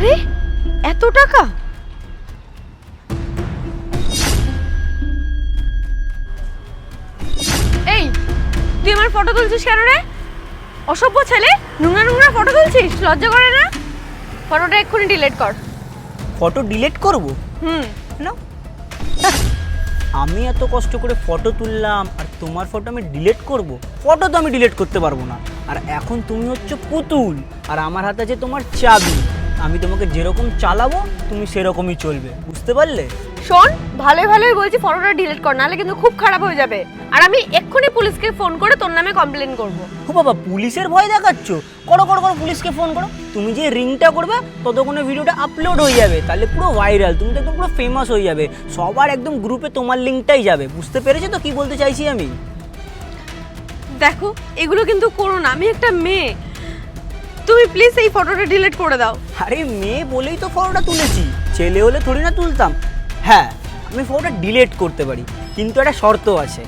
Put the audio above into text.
আরে এত টাকা? এই তুই আমার ফটো তুলছিস কেন রে? অসভ্য ছেলে, নোংরা নোংরা ফটো তুলছিস, লজ্জা করে না? ফটোটা এক্ষুনি ডিলিট কর। ফটো ডিলিট করব? না, আমি এত কষ্ট করে ফটো তুললাম আর তোমার ফটো আমি ডিলিট করব? ফটো তো আমি ডিলিট করতে পারবো না। আর এখন তুমি হচ্ছে পুতুল আর আমার হাতে আছে তোমার চাবি। আমি তোমাকে যেরকম চালাবো তুমি সেরকমই চলবে, বুঝতে পারলে? শোন, ভালোই ভালোই বলছি ফটোটা ডিলিট কর, নাহলে কিন্তু খুব খারাপ হয়ে যাবে। আর আমি এক্ষুনি পুলিশকে ফোন করে তোর নামে কমপ্লেন করব। ও বাবা, পুলিশের ভয় দেখাচ্ছ? করো করো করো, পুলিশকে ফোন করো। তুমি যে রিংটা করবে ততক্ষণে ভিডিওটা আপলোড হয়ে যাবে, তাহলে পুরো ভাইরাল, তুমি তো একদম পুরো ফেমাস হয়ে যাবে। সবার একদম গ্রুপে তোমার লিঙ্কটাই যাবে। বুঝতে পেরেছো তো কি বলতে চাইছি আমি? দেখো, এগুলো কিন্তু করো না, আমি একটা মেয়ে। তুমি প্লিজ এই ফটোটা ডিলিট করে দাও। আরে মেয়ে বলেই তো ফটোটা তুলেছি, ছেলে হলে থোড়ি না তুলতাম। হ্যাঁ, আমি ফটোটা ডিলিট করতে পারি, কিন্তু একটা শর্ত আছে।